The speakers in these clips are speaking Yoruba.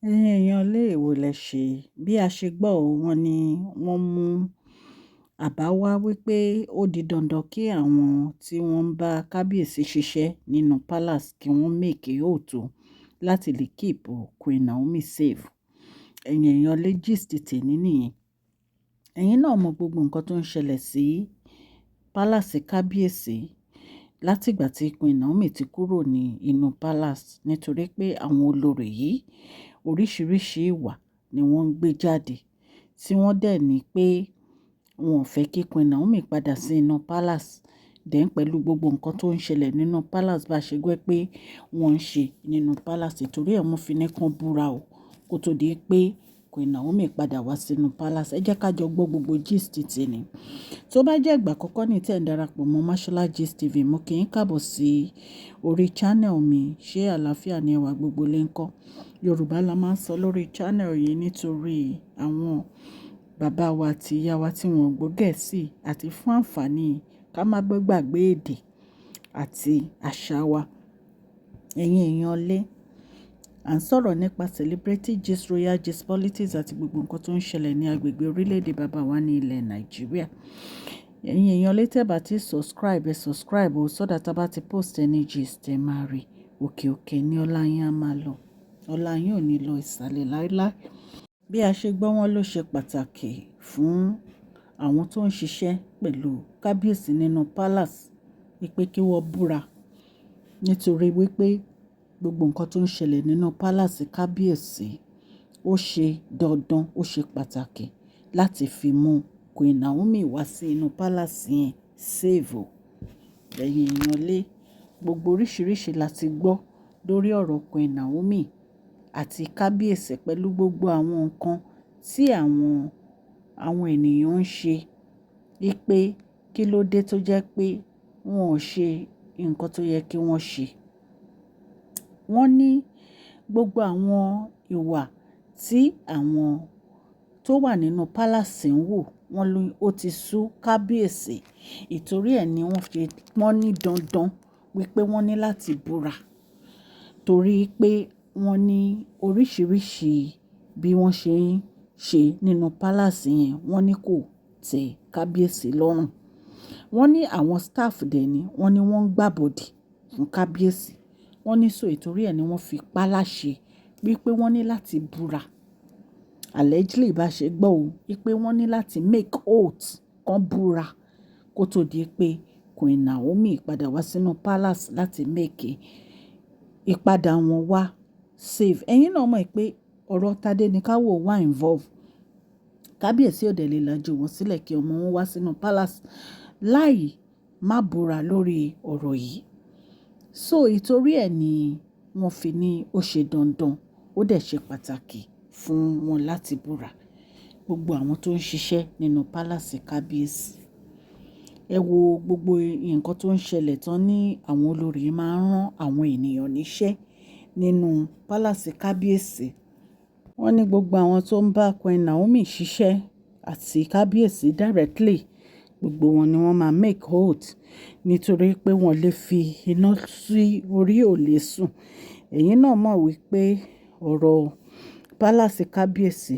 Ẹ̀yin èèyàn ilé èwo lẹ ṣe bí a ṣe gbọ́ ò wọ́n ní wọ́n mú àbá wá wípé ó di dandan kí àwọn tí wọ́n ń bá kábíyèsí ṣiṣẹ́ nínú palace kí wọ́n make òótọ́ láti lè keep Queen Naomi safe. Ẹ̀yin èèyàn lé gist tèmi nìyẹn. Ẹ̀yin náà mọ gbogbo nǹkan tó ń ṣẹlẹ̀ sí palace kábíyèsí látìgbà tí Queen Naomi ti kúrò ní inú palace nítorí pé àwọn olórí yìí oríṣiríṣi ìwà ni wọ́n ń gbé jáde tí wọ́n dẹ̀ ní pé wọn ò fẹ́ kí Queen Naomi padà sí inú palace dẹ̀ pẹ̀lú gbogbo nǹkan tó ń ṣẹlẹ̀ nínú palace bá ṣe gbọ́ pé wọ́n ń ṣe nínú palace torí ẹ̀ wọ́n fi ní kán búra o kó tó di pé Queen Naomi padà wá sínú palace. Ẹ jẹ́ ká jọ gbọ́ gbogbo gist tèmi. Tó bá jẹ́ ìgbà àkọ́kọ́ ní tẹ́ ń darapọ̀ mọ́ Mashola Gist TV mo kì í káàbọ̀ sí orí channel mi. Ṣé àlàáfíà ni ẹwà gbogbo lè ń kọ́? Yorùbá la máa ń sọ lórí channel yìí nítorí àwọn bàbá wa àti ìyá wa tí wọ́n gbọ́ Gẹ̀ẹ́sì àti fún àǹfààní ká má gbàgbé èdè àti àṣà wa. Ẹ̀yin èèyàn lé à ń sọ̀rọ̀ nípa celebrity gist, royal gist, politics àti gbogbo nǹkan tó ń ṣẹlẹ̀ ní agbègbè orílẹ̀-èdè bàbá wa ní ilẹ̀ Nàìjíríà. Ẹ̀yin èèyàn lé tẹ́ bá ti subscribe o so that tá bá ti post any gist ẹ máa rí òkè òkè ní ọlá yín á máa lọ. Ọlá yín ò ní lọ ìsàlẹ̀ láíláí. Bí a ṣe gbọ́ wọn ló ṣe pàtàkì fún àwọn tó ń ṣiṣẹ́ pẹ̀lú kábíyèsí nínú palace wípé kí wọ́n búra nítorí wípé gbogbo nǹkan tó ń ṣẹlẹ̀ nínú palace kábíyèsí ó ṣe dandan ó ṣe pàtàkì láti fi mú Queen Naomi wá sí inú palace yẹn save o. Ẹ̀yin èèyàn lé gbogbo oríṣiríṣi láti gbọ́ lórí ọ̀rọ̀ Queen Naomi àti kábíyèsí pẹ̀lú gbogbo àwọn nǹkan tí àwọn ènìyàn ń ṣe wípé kí ló dé tó jẹ́ pé wọn ò ṣe nǹkan tó yẹ kí wọ́n ṣe. Wọ́n ní gbogbo àwọn ìwà tí àwọn tó wà nínú palace ń wò wọ́n ló ó ti sú kábíyèsí ìtorí ẹ̀ ni wọ́n ní dandan wípé wọ́n ní láti búra torí pé wọ́n ní oríṣiríṣi bí wọ́n ṣe ń ṣe nínú palace yẹn wọ́n ní kò tẹ́ kábíyèsí lọ́rùn. Wọ́n ní àwọn staff dẹ̀ ni wọ́n ní wọ́n ń gbàbọ̀dì fún kábíyèsí. Wọ́n ní so ìtorí ẹ̀ ni wọ́n fi pa láṣẹ wípé wọ́n ní láti búra. Allegedly bá ṣe gbọ́ o wípé wọ́n ní láti make oath kan búra kó tó di pé Queen Naomi padà wá sínú palace láti make ìpadà wọn wá save. Ẹ̀yin náà mọ̀ pé ọ̀rọ̀ Tádé ní káwọ́ wá involve. Kábíyèsí ò dẹ̀ lè lajú wọn sílẹ̀ kí ọmọ wọn wá sínú palace láì má búra lórí ọ̀rọ̀ yìí. So ìtorí ẹ̀ ni wọ́n fi ní ó ṣe dandan ó dẹ̀ ṣe pàtàkì fún wọn láti búra. Gbogbo àwọn tó ń ṣiṣẹ́ nínú palace kábíyèsí. Ẹ wo gbogbo nǹkan tó ń ṣẹlẹ̀ tán ní àwọn olórí máa ń rán àwọn ènìyàn níṣẹ́ nínú palace kábíyèsí. Wọ́n ní gbogbo àwọn tó ń bá Queen Naomi ṣiṣẹ́ àti kábíyèsí directly gbogbo wọn ni wọ́n máa make oath nítorí pé wọ́n lè fi iná sí orí òlé sùn. Ẹ̀yin náà mọ̀ wípé ọ̀rọ̀ palace kábíyèsí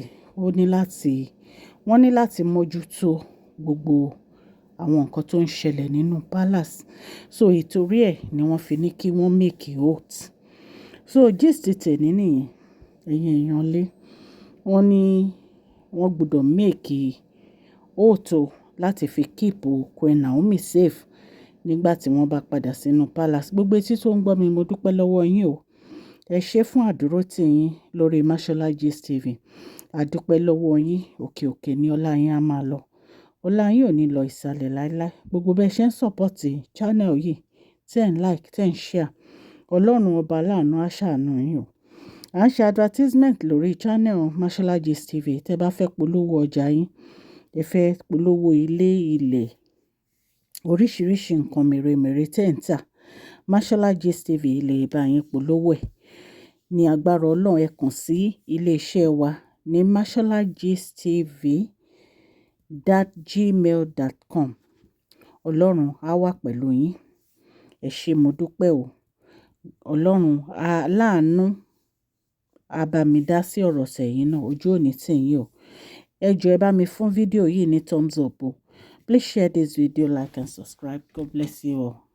wọ́n ní láti mójútó gbogbo àwọn nǹkan tó ń ṣẹlẹ̀ nínú palace. So ìtorí ẹ̀ ni wọ́n fi ní kí wọ́n make oath. So gist tèmi nìyẹn. Ẹ̀yin èèyàn lé wọ́n ní wọ́n gbọ́dọ̀ make oath láti fi keep Queen Naomi safe nígbà tí wọ́n bá padà sínú palace. Gbogbo etí tó ń gbọ́ mi mo dúpẹ́ lọ́wọ́ yín o. Ẹ ṣé fún àdúrótì yín lórí Mashola Gist TV. A dúpẹ́ lọ́wọ́ yín òkè òkè ní ọlá yín á máa lọ. Ọlá yín ò ní lọ ìsàlẹ̀ láíláí. Gbogbo bẹ́ẹ̀ ṣe ń support channel yìí tẹ́ ń like tẹ́ ń share. Ọlọ́run ọba láàánú á ṣàánú yín o. À ń ṣe advertisement lórí channel Mashola Gist TV. Tẹ́ bá fẹ́ polówó ọjà yín, ẹ fẹ́ polówó ilé ilẹ̀ oríṣiríṣi nǹkan mèremère tẹ́ ń tà. Mashola Gist TV lè bá yín polówó ẹ̀. Ní agbára Ọlọ́run ẹ kàn sí ilé iṣẹ́ wa ní masholagist.tv@gmail.com. Ọlọ́run á wà pẹ̀lú yín. Ẹ ṣé mo dúpẹ́ o. Ọlọ́run aláàánú á bá mi dá sí ọ̀rọ̀ tẹ̀yin náà, ojú òní tìyín o. Ẹ jọ̀ọ́ ẹ bá mi fún fídíò yìí ní thumbs up o. Please share this video, like and subscribe. God bless you all.